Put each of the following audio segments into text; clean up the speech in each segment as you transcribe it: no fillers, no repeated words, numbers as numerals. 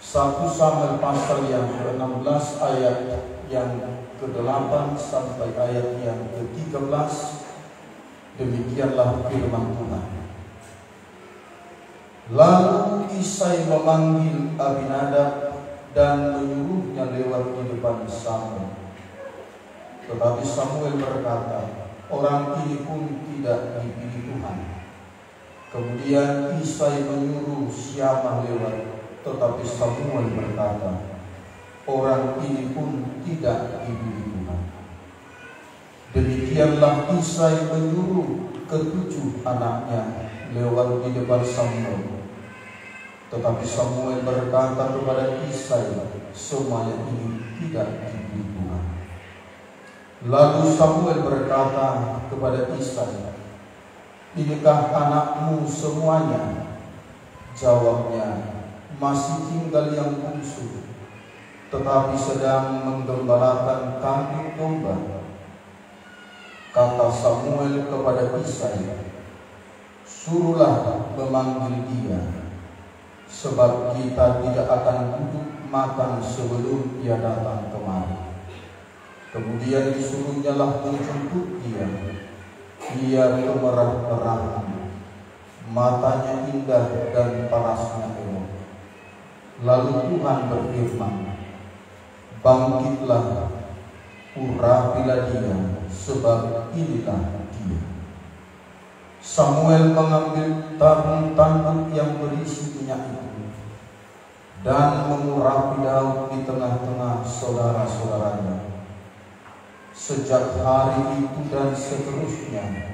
1 Samuel pasal yang ke-16 ayat yang ke-8 sampai ayat yang ke-13. Demikianlah firman Tuhan. Lalu Isai memanggil Abinadab dan menyuruhnya lewat di depan Samuel. Tetapi Samuel berkata, orang ini pun tidak dipilih Tuhan. Kemudian Isai menyuruh Syamah lewat, tetapi Samuel berkata, orang ini pun tidak dipilih Tuhan. Demikianlah Isai menyuruh ke-7 anaknya lewat di depan Samuel. Tetapi Samuel berkata kepada Isai, semuanya ini tidak dipilih Tuhan. Lalu Samuel berkata kepada Isai, inikah anakmu semuanya? Jawabnya, masih tinggal yang bungsu, tetapi sedang menggembalakan kambing domba. Kata Samuel kepada Isai, suruhlah memanggil dia, sebab kita tidak akan duduk makan sebelum dia datang kemari. Kemudian disuruhnyalah menjemput dia. Ia kemerah-merahan, matanya indah dan parasnya elok. Lalu Tuhan berfirman, bangkitlah, urapilah dia, sebab inilah dia. Samuel mengambil tabung tanduk yang berisi minyak itu dan mengurapi Daud di tengah-tengah saudara-saudaranya. Sejak hari itu dan seterusnya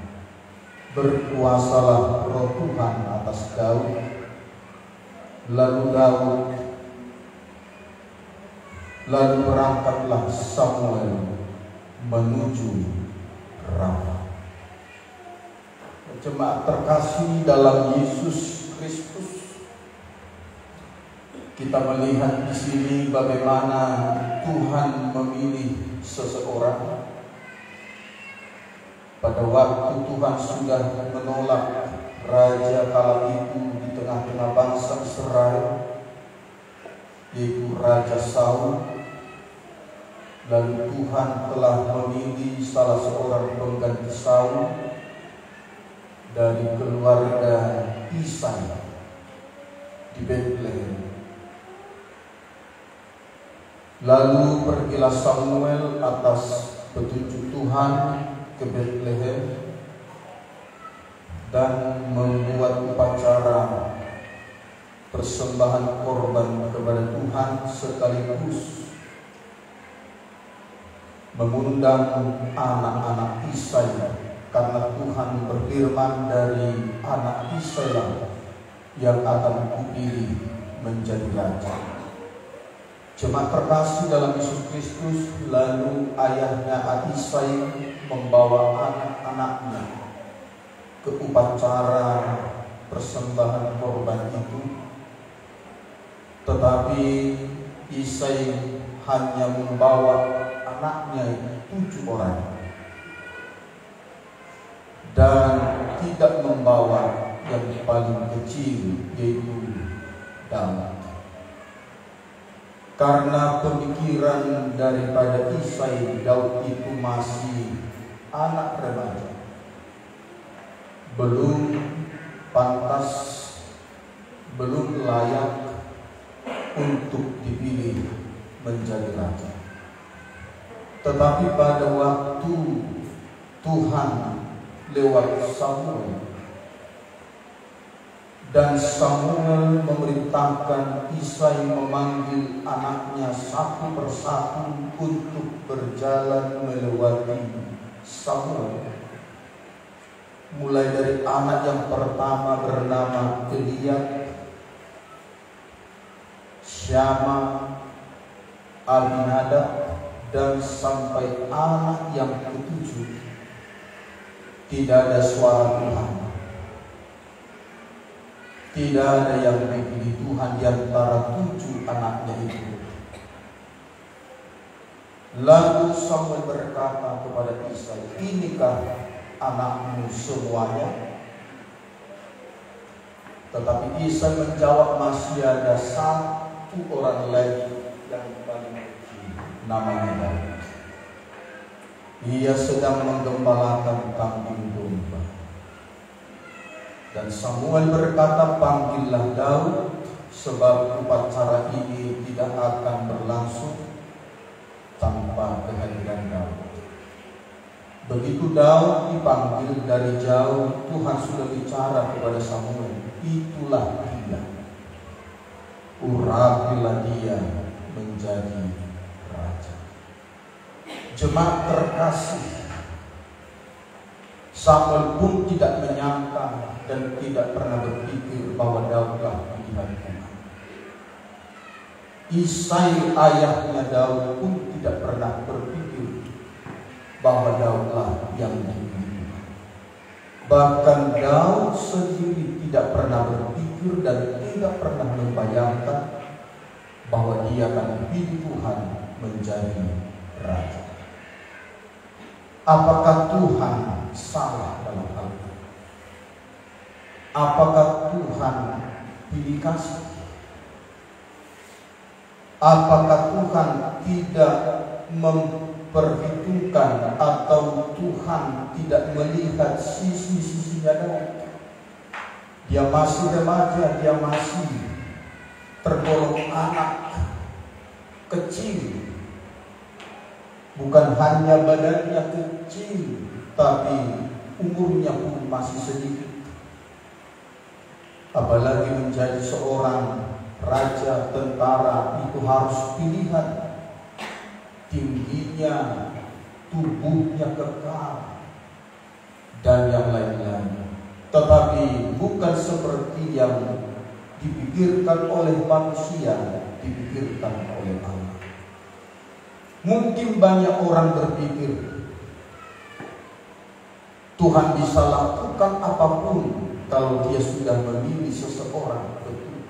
berkuasalah Roh Tuhan atas Daud. Lalu berangkatlah Samuel menuju Rama. Jemaat terkasih dalam Yesus Kristus, kita melihat di sini bagaimana Tuhan memilih seseorang. Pada waktu Tuhan sudah menolak raja kala itu di tengah-tengah bangsa Israel, yaitu Raja Saul, lalu Tuhan telah memilih salah seorang pengganti Saul dari keluarga Isai di Betlehem. Lalu pergilah Samuel atas petunjuk Tuhan ke Betlehem dan membuat upacara persembahan korban kepada Tuhan, sekaligus mengundang anak-anak Isai, karena Tuhan berfirman, dari anak Isai yang akan kupilih menjadi raja. Jemaat terkasih dalam Yesus Kristus, lalu ayahnya Isai membawa anak-anaknya ke upacara persembahan korban itu. Tetapi Isai hanya membawa anaknya 7 orang dan tidak membawa yang paling kecil, yaitu Daud. Karena pemikiran daripada Isai, Daud itu masih anak remaja, belum pantas, belum layak untuk dipilih menjadi raja. Tetapi pada waktu Tuhan lewat Samuel, dan Samuel memerintahkan Isai memanggil anaknya satu persatu untuk berjalan melewati Samuel. Mulai dari anak yang pertama bernama Eliab, Syama, Abinadab, dan sampai anak yang ke-7, tidak ada suara Tuhan. Tidak ada yang dipilih Tuhan di antara 7 anaknya itu. Lalu Samuel berkata kepada Isai, inikah anakmu semuanya? Tetapi Isai menjawab, masih ada satu orang lagi yang paling kecil, namanya Daud. Ia sedang menggembalakan kambing domba. Dan Samuel berkata, panggillah Daud, sebab upacara ini tidak akan berlangsung tanpa kehadiran Daud. Begitu Daud dipanggil dari jauh, Tuhan sudah bicara kepada Samuel, itulah dia, urapilah dia menjadi raja. Jemaat terkasih, Samuel pun tidak menyangka dan tidak pernah berpikir bahwa Daudlah pilihan Tuhan. Isai ayahnya Daud pun tidak pernah berpikir bahwa Daudlah yang dipilih. Bahkan Daud sendiri tidak pernah berpikir dan tidak pernah membayangkan bahwa dia akan dipilih Tuhan menjadi raja. Apakah Tuhan salah dalam hal itu? Apakah Tuhan pilih kasih? Apakah Tuhan tidak memperhitungkan atau Tuhan tidak melihat sisi-sisinya Daud? Dia masih remaja, dia masih tergolong anak kecil. Bukan hanya badannya kecil, tapi umurnya pun masih sedikit. Apalagi menjadi seorang raja tentara itu harus pilihan. Tingginya, tubuhnya kekal, dan yang lain-lain. Tetapi bukan seperti yang dipikirkan oleh manusia, dipikirkan oleh Allah. Mungkin banyak orang berpikir Tuhan bisa lakukan apapun kalau dia sudah memilih seseorang, betul.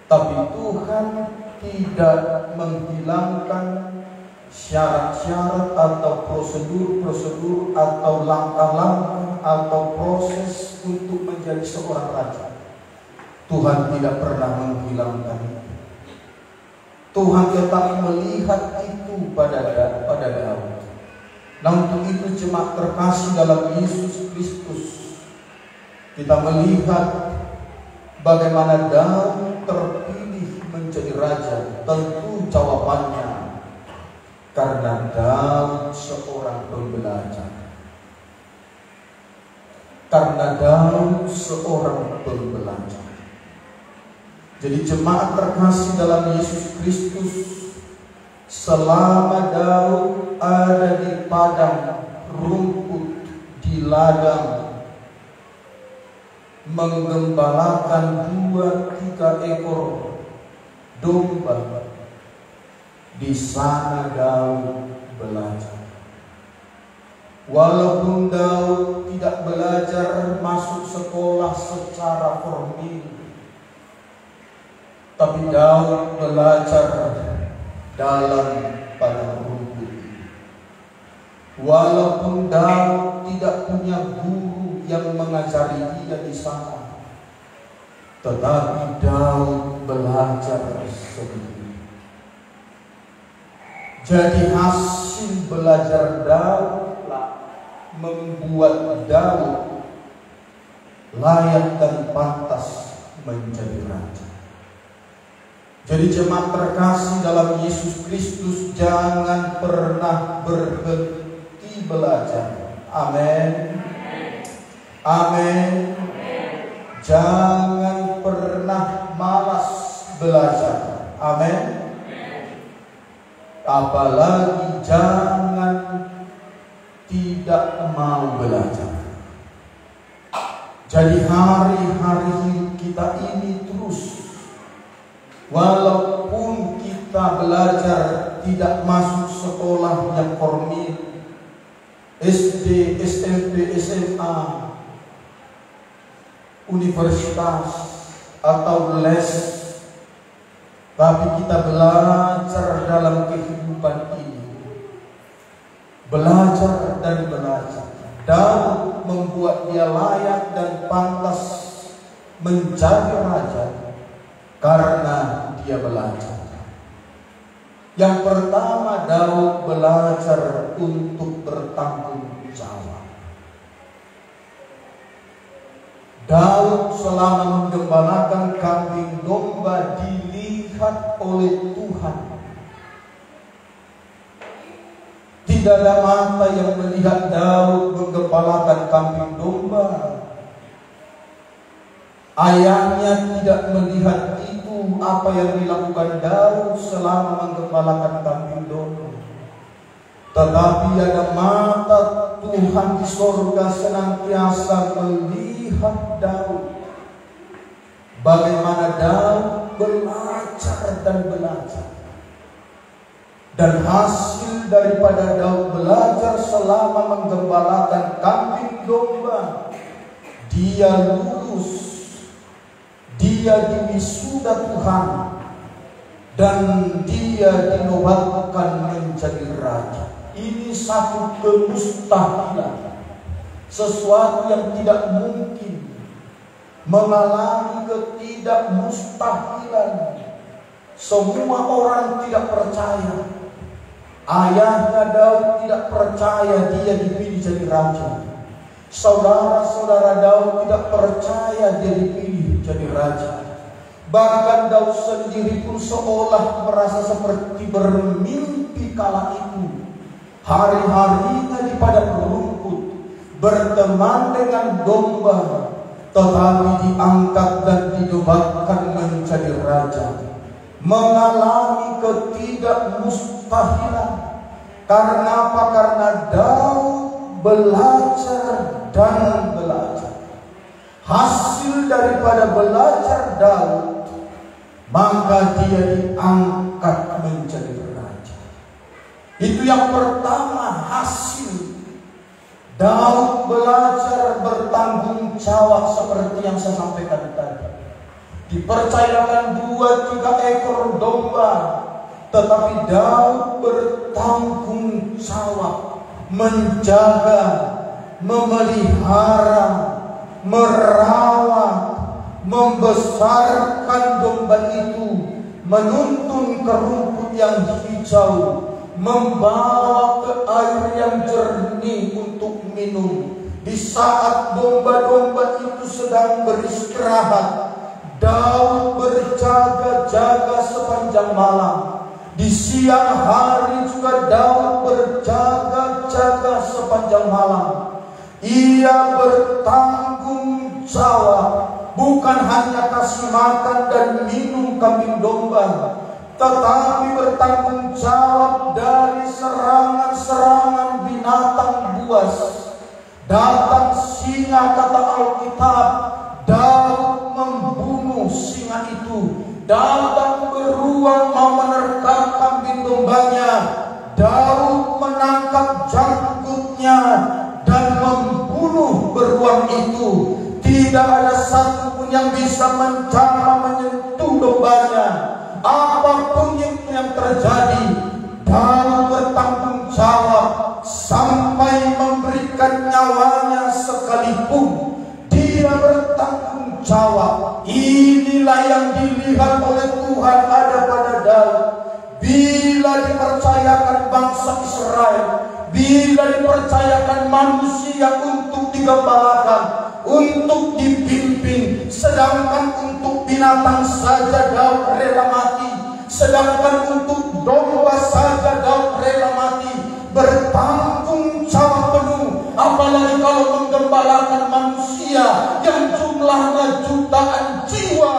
Tapi Tuhan tidak menghilangkan syarat-syarat atau prosedur-prosedur atau langkah-langkah atau proses untuk menjadi seorang raja. Tuhan tidak pernah menghilangkan itu. Tuhan tetap melihat itu pada Daud. Nah, untuk itu jemaat terkasih dalam Yesus Kristus, kita melihat bagaimana Daud terpilih menjadi raja. Tentu jawabannya karena Daud seorang pembelajar. Karena Daud seorang pembelajar. Jadi jemaat terkasih dalam Yesus Kristus, selama Daud ada di padang rumput, di ladang, menggembalakan 2-3 ekor domba, di sana Daud belajar. Walaupun Daud tidak belajar masuk sekolah secara formal, tapi Daud belajar dalam padang rumput. Walaupun Daud tidak punya guru yang mengajari dia di sana, tetapi Daud belajar sendiri. Jadi hasil belajar Daud membuat Daud layak dan pantas menjadi raja. Jadi jemaat terkasih dalam Yesus Kristus, jangan pernah berhenti belajar. Amin. Amin. Jangan pernah malas belajar. Amin. Apalagi jangan tidak mau belajar. Jadi hari-hari kita ini terus, walaupun kita belajar tidak masuk sekolah yang formal, SD, SMP, SMA, universitas atau les, tapi kita belajar dalam kehidupan ini. Belajar dan belajar. Daud membuat dia layak dan pantas menjadi raja karena dia belajar. Yang pertama, Daud belajar untuk bertanggung jawab. Daud selama menggembalakan kambing domba dilihat oleh Tuhan. Tidak ada mata yang melihat Daud menggembalakan kambing domba. Ayahnya tidak melihat itu, apa yang dilakukan Daud selama menggembalakan kambing domba. Tetapi ada mata Tuhan di sorga senantiasa melihat Daud. Bagaimana Daud belajar dan belajar. Dan hasil daripada Daud belajar selama menggembalakan kambing domba, dia lulus. Dia diwisuda Tuhan dan dia dinobatkan menjadi raja. Ini satu kemustahilan, sesuatu yang tidak mungkin, mengalami ketidakmustahilan. Semua orang tidak percaya. Ayahnya Daud tidak percaya dia dipilih jadi raja. Saudara-saudara Daud tidak percaya dia dipilih jadi raja. Bahkan Daud sendiri pun seolah merasa seperti bermimpi kala itu. Hari-harinya di padang rumput, berteman dengan domba, tetapi diangkat dan dinobatkan menjadi raja. Mengalami ketidakmustahilan. Karena apa? Karena Daud belajar dan belajar. Hasil daripada belajar Daud, maka dia diangkat menjadi raja. Itu yang pertama, hasil. Daud belajar bertanggung jawab seperti yang saya sampaikan tadi. Dipercayakan 2-3 ekor domba, tetapi Daud bertanggung jawab menjaga, memelihara, merawat, membesarkan domba itu, menuntun ke rumput yang hijau, membawa ke air yang jernih untuk minum. Di saat domba-domba itu sedang beristirahat, Daud berjaga-jaga sepanjang malam. Di siang hari juga Daud berjaga-jaga sepanjang malam. Ia bertanggung jawab, bukan hanya kasih makan dan minum kambing domba, tetapi bertanggung jawab dari serangan-serangan binatang buas. Datang singa, kata Alkitab, Daud membunuh singa itu. Datang beruang mau menerkam kambing dombanya, Daud menangkap janggutnya dan membunuh beruang itu. Tidak ada satupun yang bisa menjamah menyentuh dombanya. Apapun yang terjadi, Daud bertanggung jawab sampai memberikan nyawanya sekalipun. Dia bertanggung jawab. Inilah yang dilihat oleh Tuhan ada pada Daud. Bila dipercayakan bangsa Israel, bila dipercayakan manusia untuk digembalakan, untuk dipimpin, sedangkan untuk binatang saja Daud rela mati, sedangkan untuk domba saja Daud rela mati. Bertanggung jawab penuh, apalagi kalau menggembalakan manusia yang jumlahnya jutaan jiwa.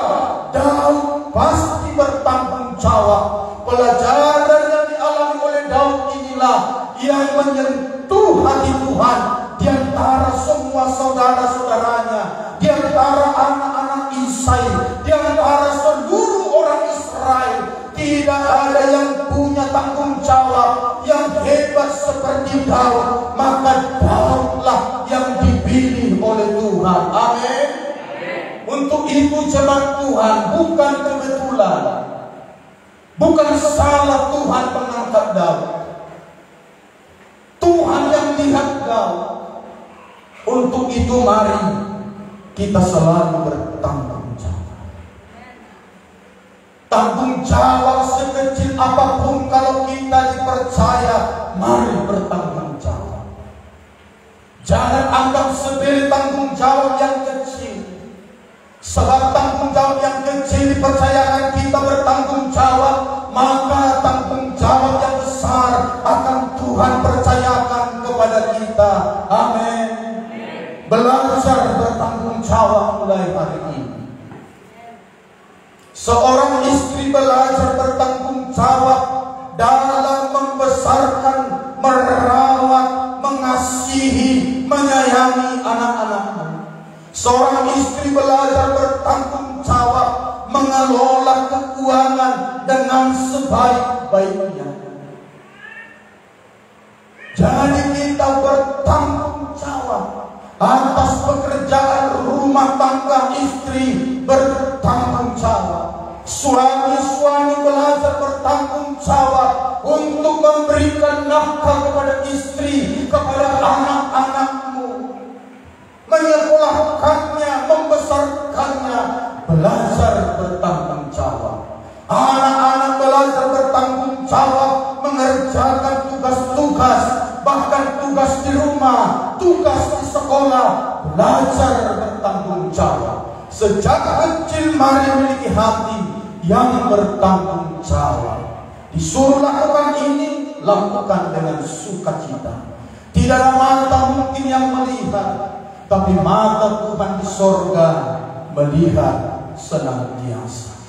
Daud pasti bertanggung jawab. Pelajaran yang dialami oleh Daud inilah yang menyentuh hati Tuhan. Di antara semua saudara-saudaranya, di antara anak-anak Isai, di antara seluruh orang Israel, tidak ada yang punya tanggung jawab yang hebat seperti Daud. Maka Daudlah yang dipilih oleh Tuhan. Amin. Untuk itu jemaat Tuhan, bukan kebetulan, bukan salah Tuhan mengangkat Daud. Tuhan yang lihat Daud. Untuk itu mari kita selalu bertanggung jawab. Tanggung jawab sekecil apapun kalau kita dipercaya, mari bertanggung jawab. Jangan anggap sepele tanggung jawab yang kecil. Sebab tanggung jawab yang kecil dipercayakan kita bertanggung jawab, maka tanggung jawab yang besar akan Tuhan percayakan kepada kita. Amin. Belajar bertanggung jawab mulai hari ini. Seorang istri belajar bertanggung jawab dalam membesarkan, merawat, mengasihi, menyayangi anak-anaknya. Seorang istri belajar bertanggung jawab mengelola keuangan dengan sebaik-baiknya. Jadi kita bertanggung jawab atas pekerjaan rumah tangga istri, bertanggung jawab. Suami-suami belajar bertanggung jawab untuk memberikan nafkah kepada istri, kepada anak-anakmu, menyekolahkannya, membesarkannya. Belajar bertanggung jawab. Anak-anak belajar bertanggung jawab mengerjakan tugas-tugas, bahkan tugas di rumah, tugas di sekolah. Belajar bertanggung jawab. Sejak kecil mari memiliki hati yang bertanggung jawab. Disuruh lakukan ini, lakukan dengan sukacita. Tidak ada mata mungkin yang melihat, tapi mata Tuhan di sorga melihat senantiasa.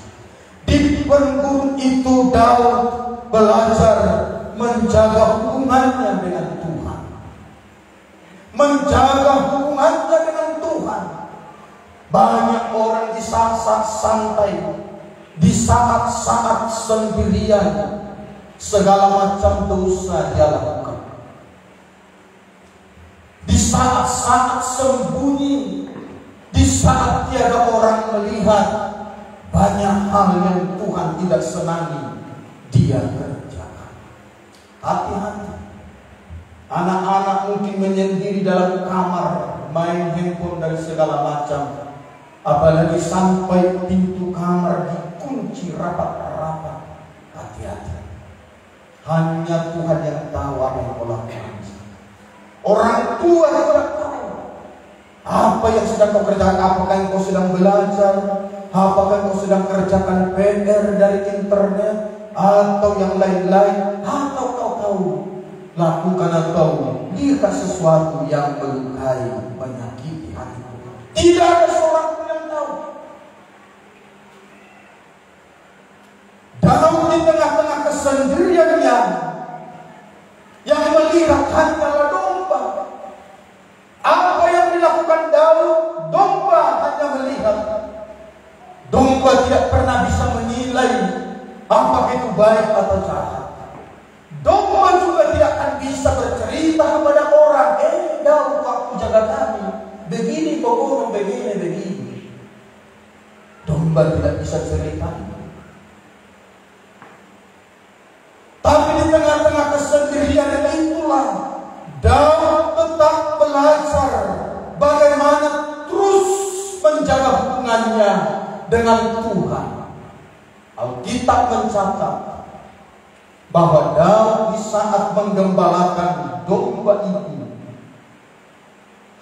Di penggun itu Daud belajar menjaga hubungannya dengan Tuhan. Menjaga hubungannya dengan Tuhan. Banyak orang di saat-saat santai, di saat-saat sendirian, segala macam dosa dia lakukan. Di saat-saat sembunyi, di saat tiada orang melihat, banyak hal yang Tuhan tidak senangi dia kerjakan. Hati-hati. Anak-anak mungkin menyendiri dalam kamar, main handphone dan segala macam. Apalagi sampai pintu kamar dikunci rapat-rapat. Hati-hati. Hanya Tuhan yang tahu apa yang kau lakukan. Orang tua tidak tahu apa yang sedang kau kerjakan. Apakah kau sedang belajar, apakah kau sedang kerjakan PR dari internet, atau yang lain-lain, atau kau tahu lakukan atau lihat sesuatu yang melukai, menyakiti hatimu. Tidak ada seorang pun yang tahu. Daud di tengah-tengah kesendiriannya, yang melihat hanyalah domba. Apa yang dilakukan Daud? Domba hanya melihat. Domba tidak pernah bisa menilai apakah itu baik atau jahat. Domba juga tidak akan bisa bercerita kepada orang, Daud waktu jaga kami begini, pokoknya begini. Domba tidak bisa cerita. Tapi di tengah-tengah kesendirian itulah Daud tetap belajar bagaimana terus menjaga hubungannya dengan Tuhan. Alkitab mencatat bahwa Daud di saat menggembalakan domba itu,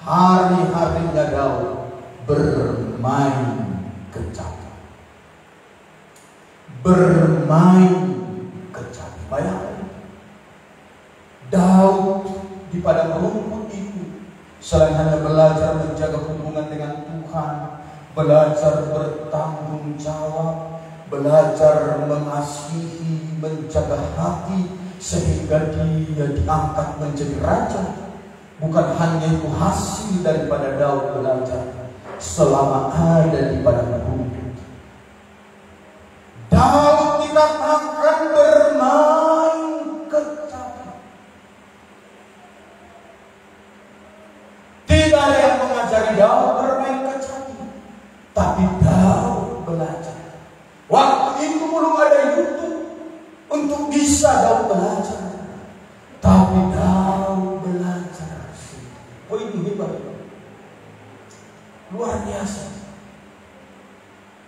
hari-harinya Daud bermain kecapi. Bermain kecapi. Bayangkan, Daud di padang rumput itu, selain hanya belajar menjaga hubungan dengan Tuhan, belajar bertanggung jawab, belajar mengasihi, menjaga hati, sehingga dia diangkat menjadi raja. Bukan hanya itu hasil daripada Daud belajar selama ada di padang rumput. Daud dikatakan bermain kecapi. Tidak ada yang mengajari Daud bermain kecapi, tapi Daud belajar. Waktu itu belum ada YouTube untuk bisa Daud belajar, tapi Daud belajar. Oh, itu hebat, luar biasa.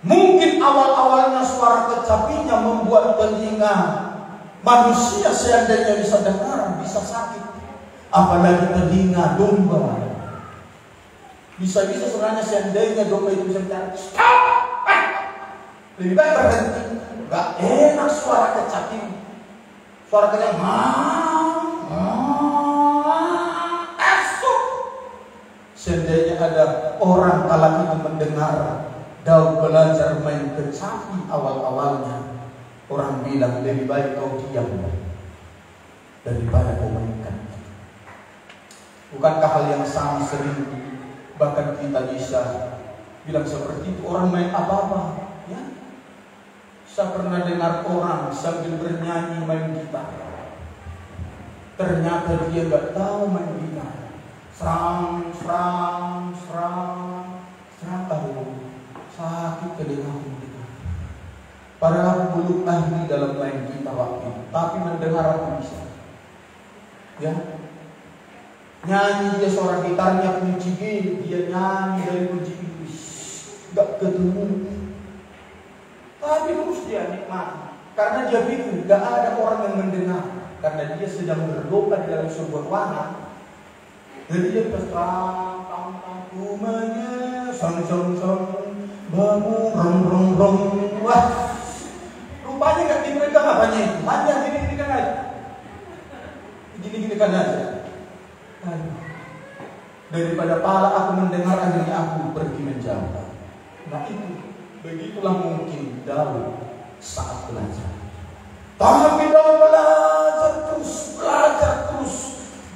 Mungkin awal-awalnya suara kecapi kecapinya membuat telinga manusia seandainya bisa dengar, bisa sakit. Apalagi telinga domba. Bisa-bisa sebenarnya seandainya domba itu bisa bicara, stop! Lebih baik berhenti. Gak enak suara kecapi. Suara kecapi, esok. Seandainya ada orang kala itu mendengar Daud belajar main kecapi awal-awalnya, orang bilang lebih baik kau diam daripada kau mainkan. Bukankah hal yang sama sering bahkan kita bisa bilang seperti itu, orang main apa-apa, ya? Saya pernah dengar orang sambil bernyanyi main gitar, ternyata dia nggak tahu main gitar. Serang, serang, serang, serang, sakit telingaku. Padahal aku belum ahli dalam main gitar waktu itu, tapi mendengar aku bisa. Ya, nyanyi dia suara gitarnya kunci G, dia nyanyi dari kunci G, gak ketemu. Tapi terus dia nikmati, karena dia pikir gak ada orang yang mendengar, karena dia sedang berdoa di dalam sebuah ruangan. Jadi dia berserang, rumahnya, sang, bangun, rong. Wah, rupanya gak dipegang apanya itu, hanya gini-gini kan aja. Gini-gini kan aja. Daripada pala aku mendengar, akhirnya aku pergi menjauh. Nah itu, begitulah mungkin Daud saat belajar. Tapi Daud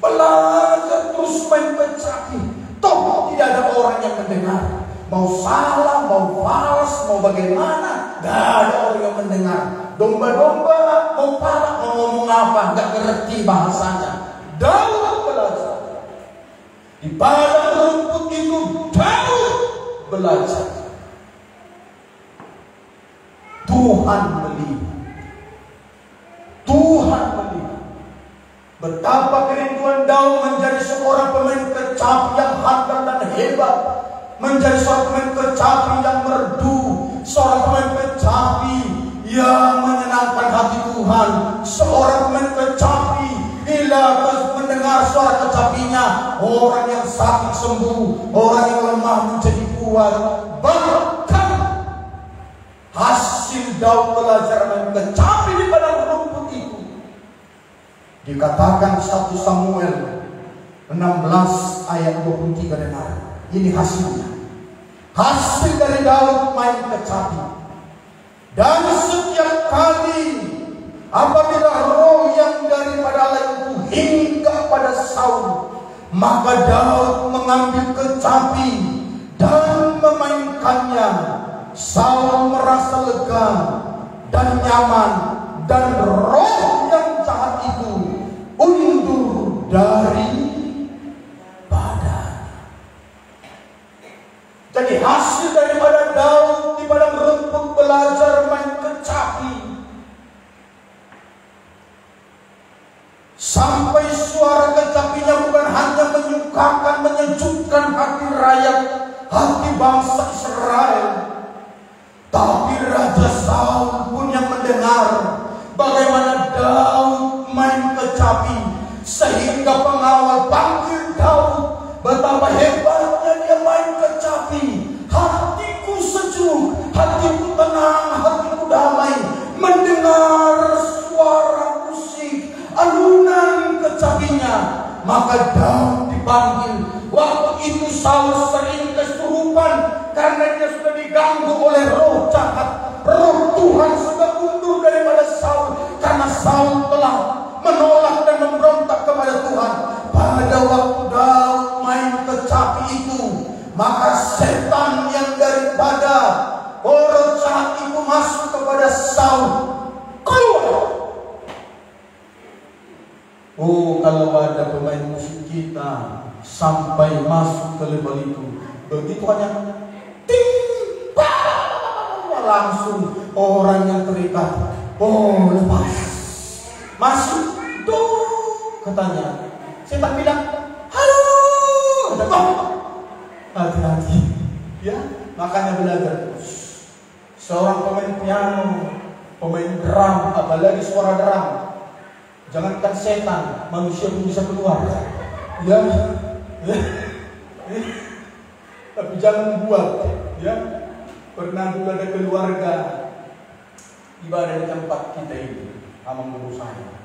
belajar terus main kecapi. Toh tidak ada orang yang mendengar. Mau salah, mau falas, mau bagaimana, gak ada orang yang mendengar. Domba-domba mau pala, mau ngomong apa, gak ngerti bahasanya. Daud belajar. Di padang rumput itu Daud belajar. Tuhan melihat. Betapa kerinduan Daud menjadi seorang pemain kecapi yang handal dan hebat, menjadi seorang pemain kecapi yang merdu, seorang pemain kecapi yang menyenangkan hati Tuhan, seorang pemain kecapi bila mendengar suara kecapinya, orang yang sakit sembuh, orang yang lemah menjadi kuat. Bahkan hasil Daud belajar main kecapi di padang rumput itu dikatakan 1 Samuel 16 ayat 23, dengar. Ini hasilnya. Hasil dari Daud main kecapi. Dan setiap kali apabila roh yang daripada Allah itu hingga pada Saul, maka Daud mengambil kecapi dan memainkannya. Saul merasa lega dan nyaman, dan roh yang jahat itu undur dari badan. Jadi hasil daripada Daud di padang rumput belajar main kecapi, sampai suara kecapinya bukan hanya menyukakan, menyejukkan hati rakyat, hati bangsa Israel, tapi Raja Saul pun yang mendengar bagaimana Daud main kecapi, sehingga pengawal panggil Daud. Betapa hebatnya dia main kecapi. Hatiku sejuk, hatiku tenang, hatiku damai mendengar suara musik, alunan kecapinya. Maka Daud dipanggil. Waktu itu Saul sering kesurupan karena dia sudah diganggu oleh roh jahat. Roh Tuhan sudah mundur daripada Saul karena Saul telah menolak dan memberontak kepada Tuhan. Pada waktu Daud main kecapi itu, maka setan yang daripada roh jahat itu masuk kepada Saul, keluar. Oh, kalau ada pemain musik kita sampai masuk ke level itu, begitu hanya timpa, langsung orang yang terikat, oh lepas, masuk, tuh katanya. Saya tak bilang, halo, hati-hati, ya. Makanya belajar terus. Seorang pemain piano Pemain drum, apalagi suara drum. Jangankan setan, manusia pun bisa keluar. Ya. Tapi jangan buat, ya. Pernah dulu ada keluarga ibadah di tempat kita ini, sama guru saya.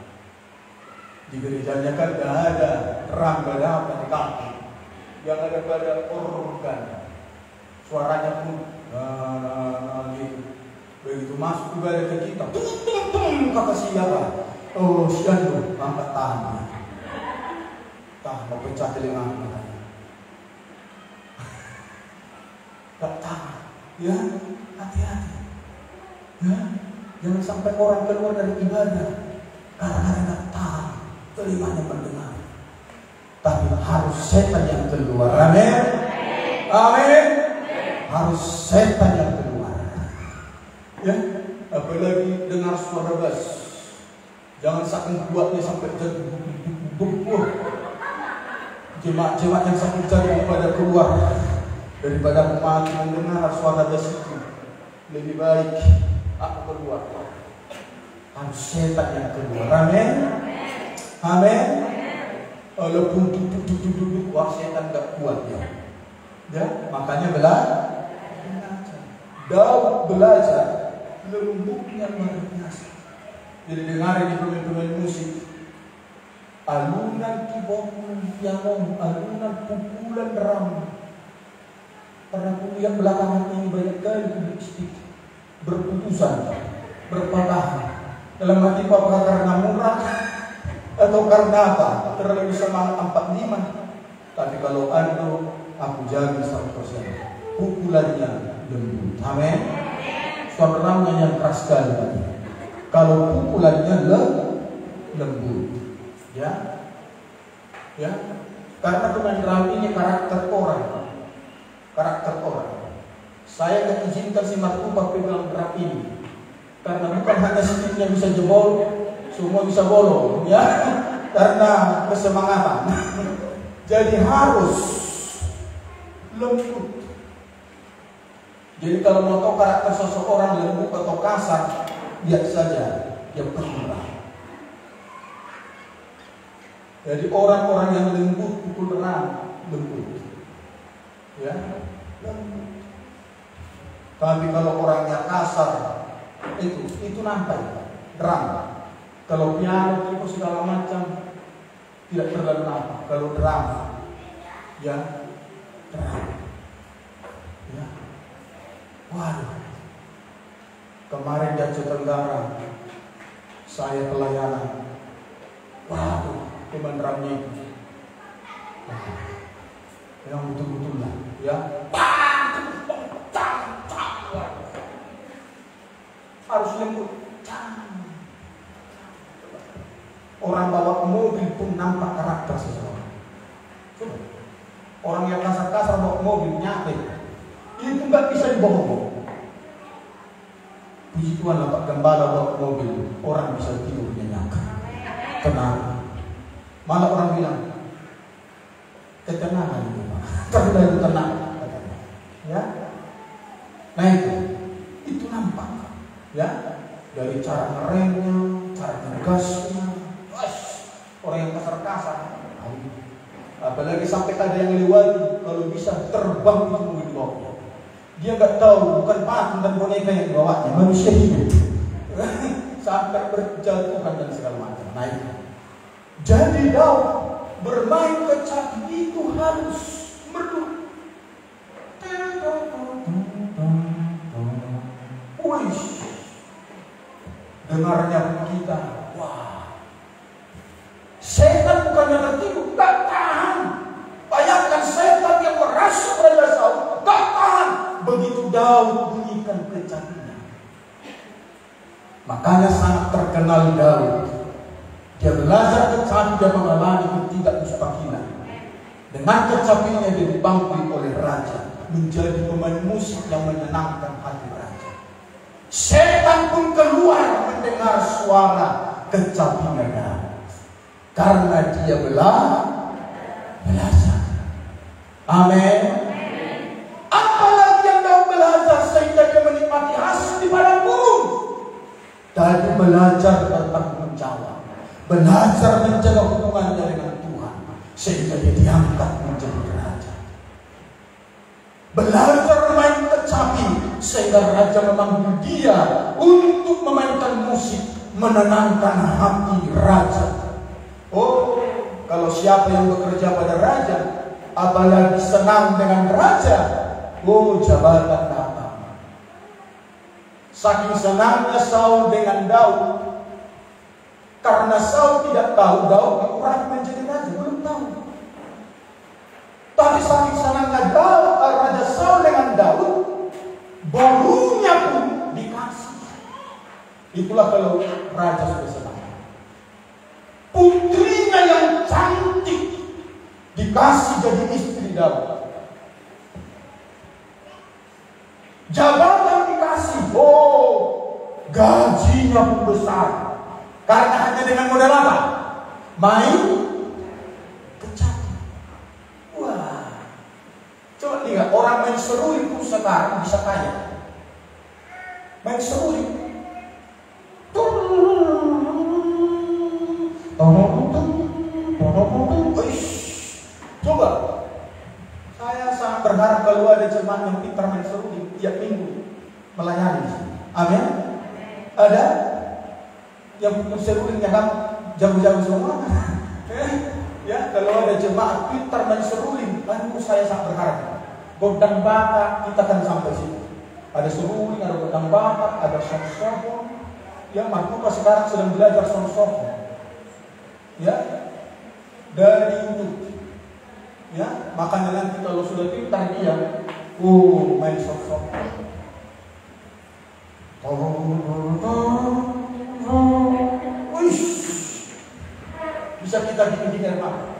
Di gerejanya kan gak ada drum, gak ada apa di kaki. Yang ada pada organ. Suaranya pun gitu. Begitu masuk ibadah ke kita, kata siapa? Oh, si Ando, angkat tangannya. Mau pecah telinga katanya. Gak tahan, ya, hati-hati. Ya, jangan sampai orang keluar dari ibadah karena gak tahan telinganya mendengar. Tapi harus setan yang keluar. Amin. Amin. Harus setan yang keluar. Ya, apalagi dengar suara bass. Jangan saking kuatnya sampai jadi jemaat-jemaat yang sakit jari pada keluar daripada mati mendengar suara bass itu. Lebih baik aku keluar. Harus setan yang keluar. Amin. Amin. Walaupun duduk wah setan gak kuat ya. Ya, makanya belajar. Daud belajar lembutnya luar biasa. Jadi dengar di pemain-pemain musik, alunan keyboard, piano, alunan pukulan drum. Karena kuliah belakangan ini banyak kali publik speak berputusan, berpatah. Dalam hati apakah karena murah atau karena apa? Terlalu semangat 45. Tapi kalau aku jaga 100%. Pukulannya lembut. Amin. Suaranya yang keras sekali tadi. Kalau pukulannya lembut, ya, ya, karena pemain drum ini karakter orang. Saya gak izinkan si Markupa pegang drum ini, karena bukan hanya sedikitnya bisa jebol, semua bisa bolong, ya, karena kesemangatan. Jadi harus lembut. Jadi kalau mau tahu karakter seseorang lembut atau kasar, lihat saja dia pemurah. Jadi orang-orang yang lembut pukul drum lembut, ya, lembut. Tapi kalau orangnya kasar, itu nampak drum. Kalau piano itu segala macam tidak terlalu nampak. Kalau drum, ya, drum, ya. Waduh. Kemarin di Aceh Tenggara saya pelayanan. Waduh, pemain drumnya itu. Yang betul-betul lah, ya. Harus lembut. Orang bawa mobil pun nampak karakter seseorang. Coba. Orang yang kasar-kasar bawa mobil nyate, itu nggak bisa dibohong. Puji Tuhan lah Pak Gembala bawa mobil, orang bisa tidur nyenyak, tenang. Malah orang bilang ketenangan itu Pak, karena itu tenang, katanya. Ya, nah itu nampak, ya, dari cara ngeremnya, cara ngegasnya, orang yang kasar-kasar. Apalagi sampai ada yang lewat, kalau bisa terbang itu mobil di bawahnya. Dia nggak tahu, bukan patung dan boneka yang dibawanya, manusia hidup. Sampai berjatuhan dan segala macam. Nah itu. Jadi Daud bermain kecapi itu harus merdu. Wih, dengarnya kita, wah. Setan bukannya tertipu, gak tahan. Bayangkan setan yang merasuk Raja Saul, gak tahan. Begitu Daud bunyikan kecapinya. Makanya sangat terkenal Daud. Dia belajar kecapi, dia mengalami ketidakmustahilan. Dengan kecapinya dia dipanggil oleh raja, menjadi pemain musik yang menyenangkan hati raja. Setan pun keluar mendengar suara kecapinya Daud, karena dia belajar. Amin. Apalagi yang Daud belajar sehingga dia menikmati hasil di padang gurun. Jadi belajar bertanggung jawab, belajar menjaga hubungannya dengan Tuhan, sehingga dia diangkat menjadi raja. Belajar main kecapi, sehingga raja memanggil dia untuk memainkan musik, menenangkan hati raja. Oh, kalau siapa yang bekerja pada raja, apalagi senang dengan raja, oh jabatan datang. Saking senangnya Saul dengan Daud, karena Saul tidak tahu Daud diurapi menjadi raja, belum tahu. Tapi saking senangnya Raja Saul dengan Daud, barunya pun dikasih. Itulah kalau raja sudah senang. Putrinya yang cantik dikasih jadi istri Daud. Jabatan dikasih, oh gajinya pun besar. Karena hanya dengan modal apa? Main kecapi. Wah, coba lihat orang main seruling pun sekarang bisa kaya. Main seruling. Coba, saya sangat berharap kalau ada jemaat yang pintar main seruling tiap minggu melayani. Amin. Ada yang serulingnya kan jago-jago semua. Ya, kalau ada jemaat pintar main seruling, saya sangat berharap. Godang bata kita kan sampai situ. Ada seruling, ada godang bata, ada saksofon. Yang Markuka sekarang sedang belajar saksofon. Ya, dari YouTube. Ya, makanya nanti kalau sudah pintar dia, main saksofon. Bisa kita bikin apa?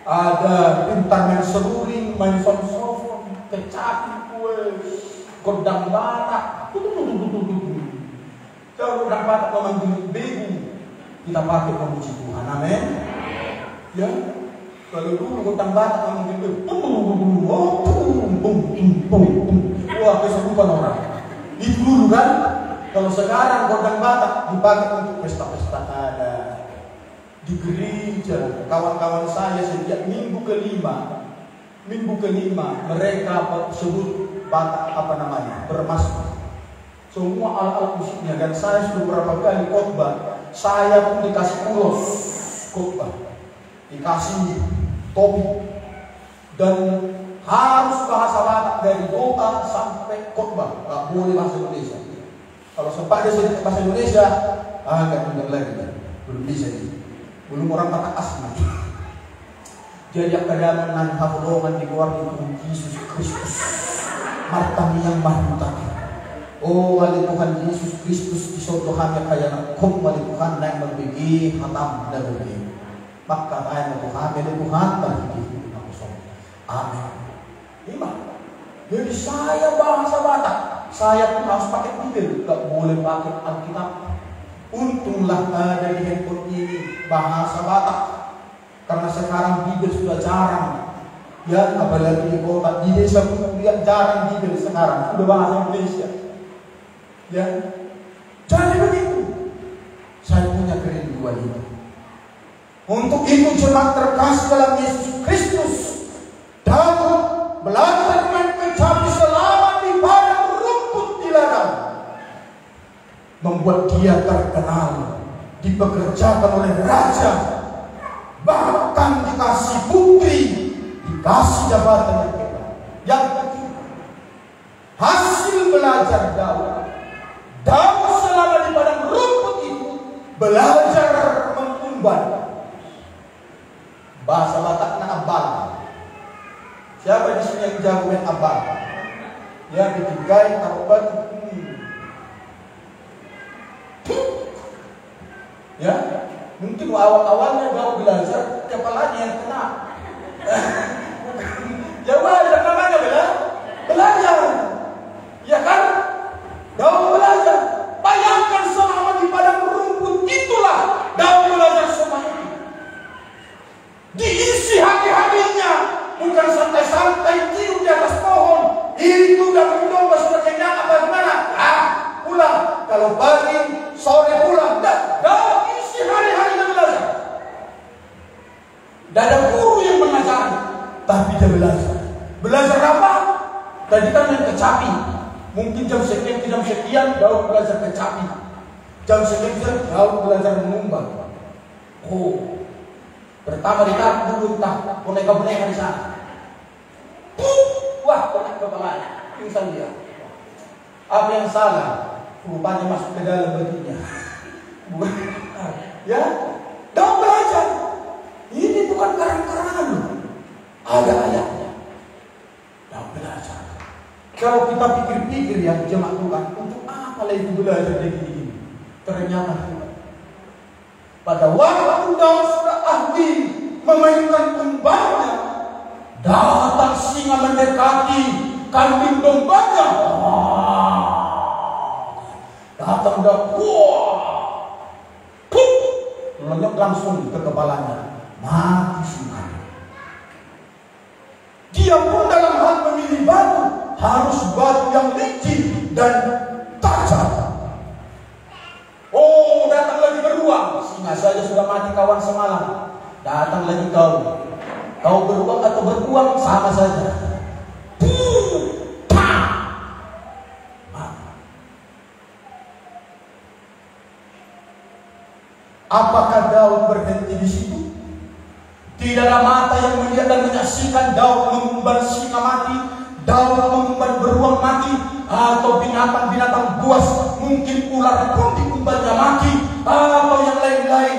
Ada pintar main seruling, main saksofon, kecapi, godang batak. Kalau godang batak memanggil begu, kita pakai memuji Tuhan. Amin. Ya, kalau dulu godang batak memanggil begu, wah kesurupan orang. Itu dulu kan. Kalau sekarang godang batak dipakai untuk pesta-pesta ada di gereja. Kawan-kawan saya sejak minggu kelima mereka sebut batak bermasuk. Semua alat-alat musiknya, dan saya sudah beberapa kali khotbah, saya pun dikasih ulos khotbah, dikasih topi, dan harus bahasa Batak dari doa sampai khotbah, nggak boleh bahasa Indonesia. Kalau sempat dia sedikit bahasa Indonesia, nggak benar lagi, belum bisa ini. Belum orang Batak asli. Jadi kadang nan hafalongan di luar itu Yesus Kristus, martani yang mahmutaki. Oh wali Tuhan Yesus Kristus di soto hanya kaya nakom wali Tuhan yang berbagi hatam dan berbagi. Maka kaya Tuhan dari Tuhan berbagi. Amin. Lima. Jadi saya bahasa Batak. Saya pun harus pakai Bible, gak boleh pakai Alkitab. Untunglah ada di handphone ini bahasa Batak, karena sekarang Bible sudah jarang. Ya, apalagi di kota, di desa pun lihat jarang Bible sekarang, sudah bahasa Indonesia. Ya, jadi begitu. Saya punya kerinduan itu. Untuk itu jemaat terkasih dalam Yesus Kristus, Daud belajar main kecapi selama di padang rumput di ladang, membuat dia terkenal, dipekerjakan oleh raja, bahkan dikasih putri, dikasih jabatan yang hebat. Yang ketiga, hasil belajar Daud selama di padang rumput itu belajar mengumban. Bahasa Bataknya abal. Siapa di sini yang jago main abal? Ya, ditigai taruhan. Ya, mungkin awal-awalnya baru belajar, kepalanya yang kena. Ya wajar namanya belajar. Ya kan? Daud belajar. Bayangkan selama di padang rumput itulah Daud belajar semua itu. Diisi hati-hatinya, bukan santai-santai tidur di atas pohon. Itu dan domba sudah kenyang apa kalau pagi, sore pulang. Daud isi hari-harinya belajar. Tidak ada guru yang mengajar, tapi dia belajar. Belajar apa? Tadi kan main kecapi. Mungkin jam sekian Daud belajar kecapi. Jam sekian Daud belajar mengumbar. Oh, pertama ditaruh dulu boneka-boneka di sana. Wah, kena kepalanya, pingsan dia. Apa yang salah? Rupanya masuk ke dalam bajunya. Ya, Daud belajar. Ini bukan karang-karangan loh. Ada ayatnya. Daud belajar. Kalau kita pikir-pikir ya jemaat Tuhan, untuk apa lagi belajar kayak gini? Ternyata pada waktu Daud sudah ahli memainkan umbannya, datang singa mendekati kambing dombanya. Datang Daud, lenyap langsung ke kepalanya, mati singa. Dia pun dalam hal memilih batu harus batu yang licin dan tajam. Oh, datang lagi beruang. Singa saja sudah mati kawan semalam. Datang lagi kau. Kau beruang atau beruang sama saja. Apakah Daud berhenti di situ? Tidak ada mata yang melihat dan menyaksikan Daud mengumbar singa mati, Daud mengumbar beruang mati, atau binatang-binatang buas, mungkin ular pun diumbarnya mati, atau yang lain-lain.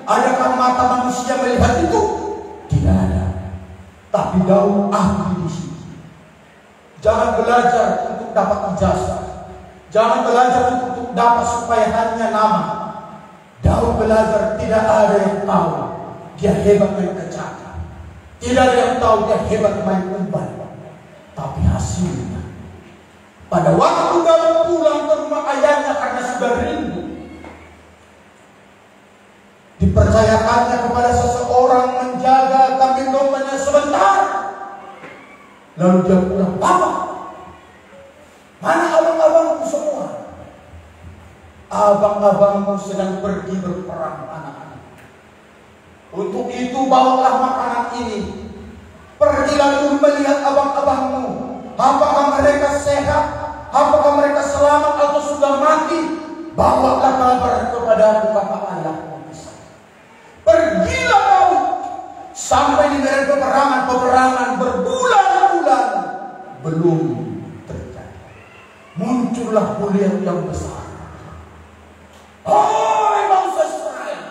Adakah mata manusia melihat itu? Tidak ada. Tapi Daud ahli di situ. Jangan belajar untuk dapat ijazah. Jangan belajar untuk dapat supaya hanya nama. Daud belajar tidak ada yang tahu dia hebat main kecapi. Tidak ada yang tahu dia hebat main umpan. Tapi hasilnya, pada waktu Daud pulang ke rumah ayahnya karena sudah rindu, dipercayakannya kepada seseorang menjaga kambing dombanya sebentar. Lalu dia pulang, "Papa, mana abang-abangku semua?" "Abang-abangmu sedang pergi berperang, anak-anak. Untuk itu bawalah makanan ini. Pergilah dulu melihat abang-abangmu. Apakah mereka sehat? Apakah mereka selamat atau sudah mati? Bawalah kabar kepada aku," kata ayahmu. Pergilah Daud sampai di medan peperangan berbulan-bulan belum terjadi. Muncullah Goliat yang besar. Oh, bangsa Israel,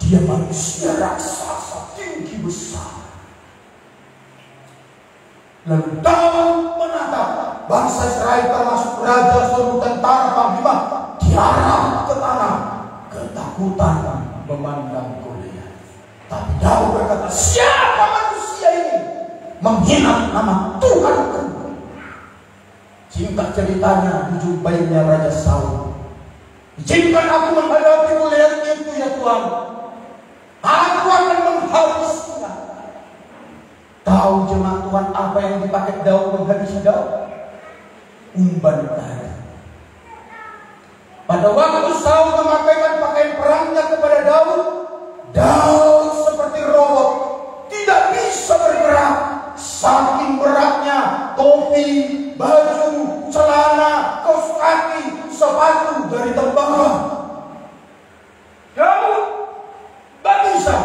dia manusia raksasa tinggi besar. Lalu Daud menatap bangsa Israel termasuk raja, seluruh tentara, panglima, diarah ke tanah. Ketakutan memandang Goliat. Tapi Daud berkata, "Siapa manusia ini menghina nama Tuhanku?" Singkat ceritanya, dijumpainya Raja Saul. "Izinkan aku menghadapi Goliat itu ya Tuhan. Aku akan menghabisnya." Tahu jemaat Tuhan apa yang dipakai Daud menghabisi Daud? Umban tadi. Pada waktu Saul memakaikan pakaian perangnya kepada Daud, Daud seperti robot, tidak bisa bergerak. Saking beratnya topi, baju, celana, kaos kaki, sepatu dari tembaga. Daud tak bisa.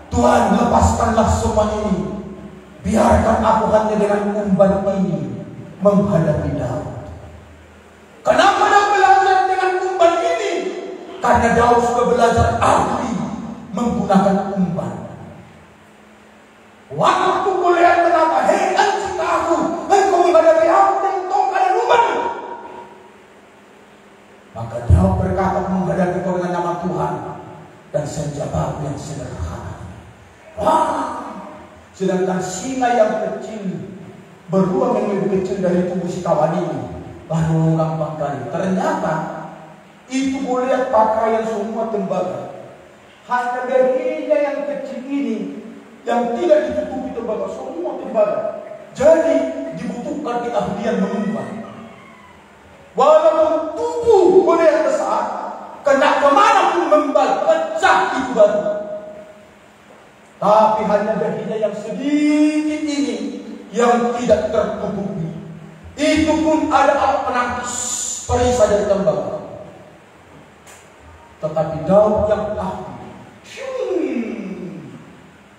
"Tuhan, lepaskanlah semua ini. Biarkan aku hanya dengan umban ini menghadapi Daud." Kenapa Daud belajar dengan umban ini? Karena Daud sudah belajar ahli menggunakan umban. Waktu Goliat berkata, "Hei anjing aku, engkau menghadapi aku dengan tongkat dan umban." Maka Daud berkata, "Menghadapi kau dengan nama Tuhan dan senjata yang sederhana." Sedangkan singa yang kecil, beruang yang lebih kecil dari tubuh si kawan ini, baru gampang kali. Ternyata itu Goliat pakaian semua tembaga. Hanya darinya yang kecil ini yang tidak ditutupi tembaga, semua tembaga. Jadi dibutuhkan keahlian mengumpan. Walaupun tubuh boleh besar, kena kemana pun membal, pecah itu batu. Tapi hanya dahinya yang sedikit ini yang tidak tertutupi. Itu pun ada alat penangkis perisai dari tembakau. Tetapi Daud yang ahli,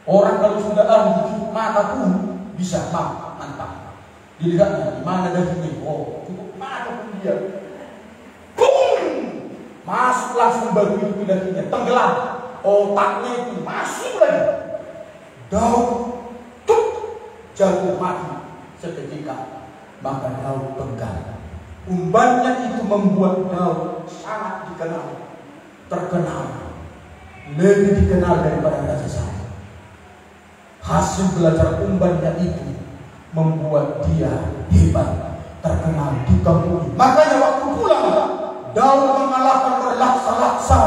orang kalau sudah ahli mata pun bisa mantap. Dilihatnya di mana dahinya, oh cukup mana pun dia, masuk langsung batu itu dahinya, tenggelam, otaknya itu masuk lagi. Daud jatuh mati seketika. Maka Daud pegang. Umbannya itu membuat Daud sangat dikenal, terkenal, lebih dikenal daripada Raja Saul. Hasil belajar umbannya itu membuat dia hebat, terkenal di kampung. Makanya waktu pulang, Daud mengalahkan berlaksa-laksa,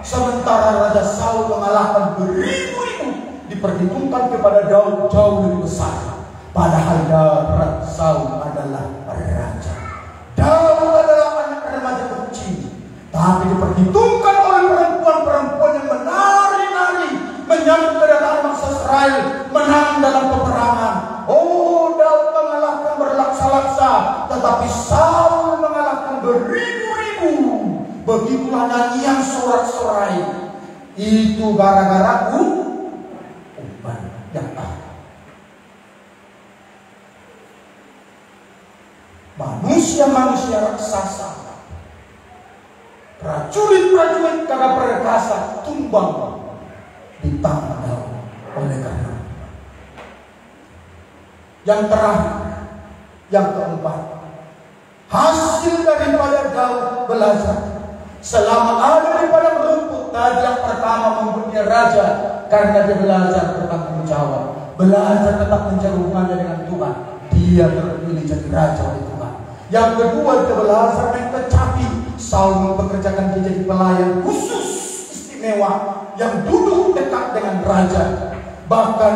sementara Raja Saul mengalahkan beribu-ribu. Diperhitungkan kepada Daud jauh lebih besar. Padahal Raja Saul adalah raja. Daud adalah anak remaja kecil. Tapi diperhitungkan oleh perempuan-perempuan yang menari-nari menyambut kedatangan bangsa Israel, menang dalam peperangan. Oh, Daud mengalahkan berlaksa-laksa, tetapi Saul mengalahkan beribu-ribu. Begitulah nyanyian sorak-sorai. Itu gara-gara umban yang manusia-manusia raksasa, prajurit-prajurit kagak perkasa tumbang di tangan Daud oleh karena. Yang terakhir, yang keempat, hasil daripada Daud belajar selama ada di padang rumput. Tadi yang pertama membuat dia raja karena dia belajar bertanggung jawab, belajar tetap menjaga hubungannya dengan Tuhan. Dia terpilih jadi raja oleh Tuhan. Yang kedua, dia belajar main kecapi. Saul mempekerjakan dia jadi pelayan khusus istimewa yang duduk dekat dengan raja. Bahkan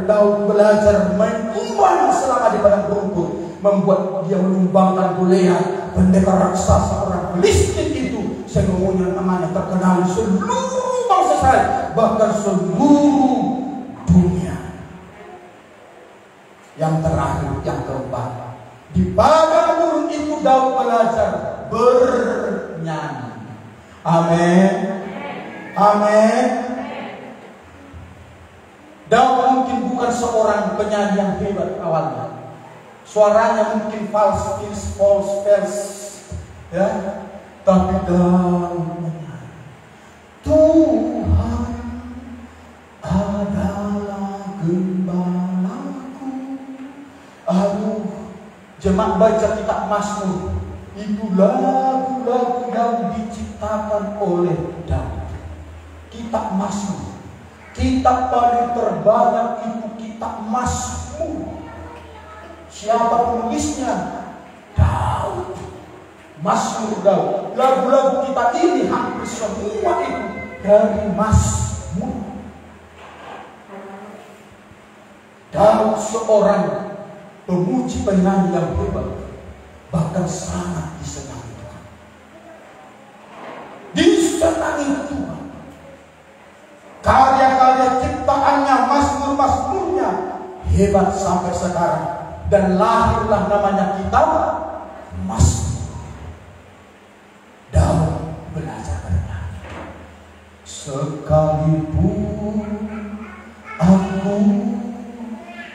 Daud belajar main umpan selama di padang rumput, membuat dia menyumbangkan Goliat, pendekar raksasa orang Filistin itu, sehingga namanya terkenal seluruh bangsa Israel, bahkan seluruh dunia. Yang terakhir, yang keempat, di padang gurun itu Daud belajar bernyanyi. Amin. Amin. Daud mungkin bukan seorang penyanyi yang hebat awalnya. Suaranya mungkin false, ya. Tapi Daud menyanyi, Tuhan adalah gembalaku. Aduh, jemaat baca kitab Mazmur, itu lagu-lagu yang diciptakan oleh Daud. Kitab Mazmur, kitab paling terbanyak itu kitab Mazmur. Siapa penulisnya? Daud. Mazmur Daud. Lagu-lagu kita ini hampir semua itu dari Mazmur. Daud seorang pemuji penyanyi yang hebat, bahkan sangat disenangi Tuhan. Disenangi Tuhan. Karya-karya ciptaannya, mazmur-mazmurnya hebat sampai sekarang, dan lahirlah namanya kitab Mazmur. Daud belajar bernyanyi. Sekalipun aku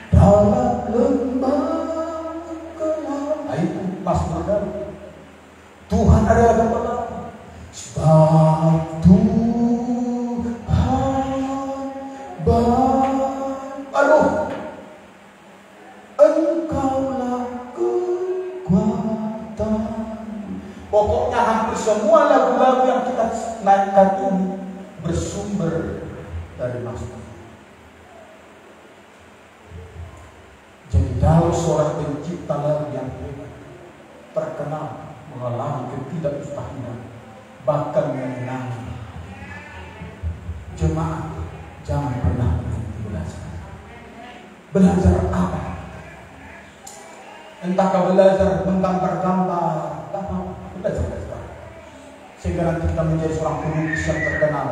dalam lembah kelam, itu Mazmur Daud. Tuhan adalah gembalaku, sebab aduh, Engkaulah kekuatan. Pokoknya hampir semua lagu-lagu yang kita naikkan ini bersumber dari Mazmur. Jadi Daud seorang pencipta lagu yang hebat, terkenal mengalami ketidakmustahilan, bahkan menyenangi. Jemaat, jangan pernah berhenti belajar. Belajar apa? Entahkah belajar menggambar-gambar, kita menjadi seorang pelukis yang terkenal.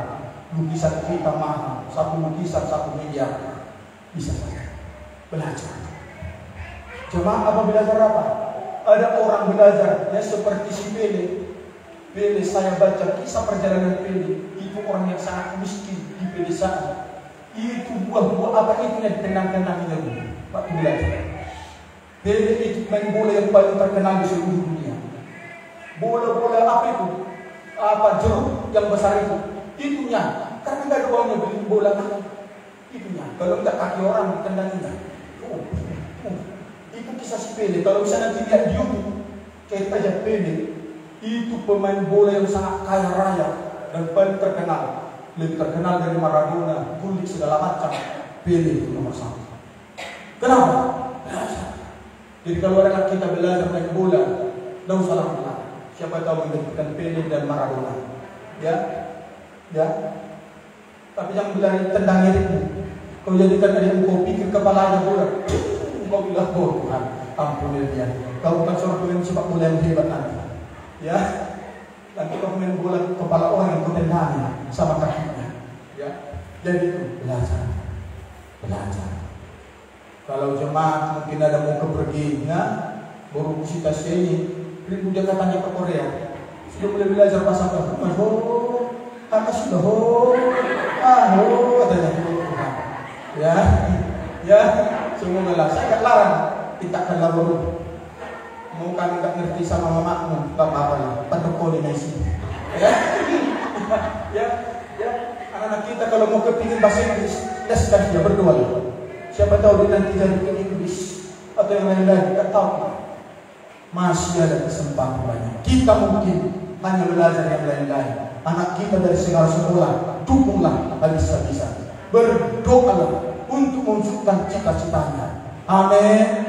Lukisan kita mahal, satu lukisan 1 miliar. Bisa saja belajar. Cuma apa belajar apa? Ada orang belajar ya seperti si Pele. Pele, saya baca kisah perjalanan Pele. Itu orang yang sangat miskin di pedesaan. Itu buah-buah apa itu yang tenang-tenangnya dulu. Waktu belajar. Pele itu main bola yang paling terkenal di seluruh dunia. Bola-bola apa itu? Apa jeruk yang besar itu? Itunya. Karena nggak ada uangnya beli bola kan? Itunya. Kalau nggak kaki orang dikendanginya. Itu kisah si Pele. Kalau bisa nanti lihat di YouTube, kayak aja Pele. Itu pemain bola yang sangat kaya raya dan paling terkenal. Lebih terkenal dari Maradona, Gullit segala macam. Pele itu nomor 1. Kenapa? Belajar. Jadi kalau anak kita belajar main bola, tidak usah lama. Siapa tahu mendapatkan Pele dan Maradona. Ya, ya. Tapi jangan bilang tendang dirimu. Kau jadikan dirimu kau pikir kepalanya bola. Kau bilang Tuhan, ampuni dia. Kau bukan seorang pemain sepak bola yang hebat nanti. Ya, nanti kau main bola kepala orang yang kau tendangi sama kakinya. Ya, jadi itu belajar. Kalau jemaat mungkin ada mau kepergiannya, baru kita sini, ribu dia katanya ke Korea. Sudah boleh belajar bahasa Korea. Apa sudah katanya. Ya, semoga lah. Saya tak larang, kita akan lalu. Mau kami tak ngerti sama mamamu, bapak lah, pada koordinasi. Ya, anak-anak kita kalau mau kepingin bahasa Inggris, leskan dia berdoa. Siapa tahu dia nanti jadi ke Inggris atau yang lain-lain, kita tahu. Masih ada kesempatan banyak. Kita mungkin hanya belajar yang lain-lain. Anak kita dari segala sekolah, dukunglah habis-habisan. Berdoalah untuk mewujudkan cita-citanya. Amin.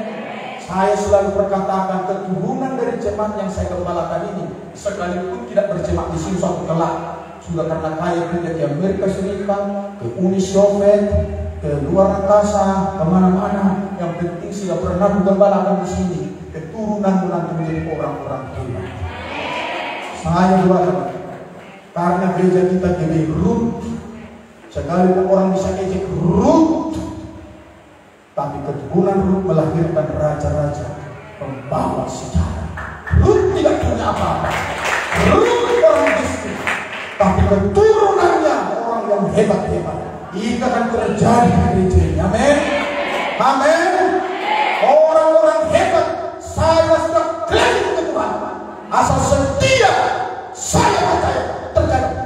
Saya selalu berkatakan keturunan dari jemaat yang saya gembalakan ini, sekalipun tidak berjemaat di sini suatu kelak, sudah karena kaya pindah ke Amerika Serikat, ke Uni Soviet, ke luar angkasa, kemana-mana, yang penting sudah pernah menggembalakan di sini. Keturunanmu nanti menjadi orang-orang hebat. Saya doakan karena gereja kita jadi root. Sekalipun orang bisa ejek root, tapi keturunan Rut melahirkan raja-raja, pembawa sejarah. Rut tidak punya apa-apa. Rut orang miskin, tapi keturunannya orang yang hebat-hebat. Itu akan terjadi di gereja ini. Amin. Amin. Orang-orang hebat, saya sudah klaim ke Tuhan. Asal setia, saya percaya terjadi.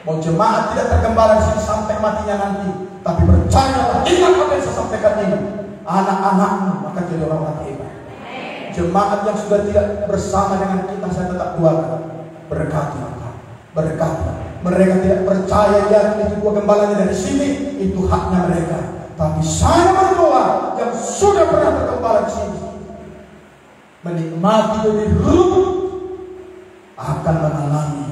Mau jemaat tidak tergembala di sini sampai matinya nanti, tapi percaya, ingat apa yang saya sampaikan ini. Anak-anakmu akan jadi orang-orang hebat. Jemaat yang sudah tidak bersama dengan kita, saya tetap doakan, berkati mereka, berkati. Mereka tidak percaya ya itu dua gembalanya dari sini, itu haknya mereka. Tapi saya berdoa yang sudah pernah bergembala di sini, menikmati dari Rut, akan mengalami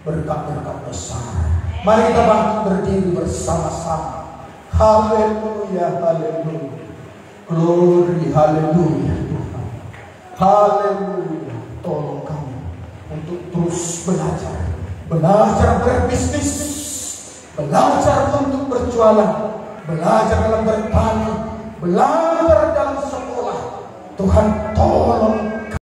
berkat-berkat besar. Mari kita bangkit berdiri bersama-sama. Haleluya, haleluya. Glory, haleluya. Haleluya. Tolong kami untuk terus belajar. Belajar berbisnis, belajar untuk berjualan, belajar dalam bertani, belajar dalam sekolah. Tuhan tolong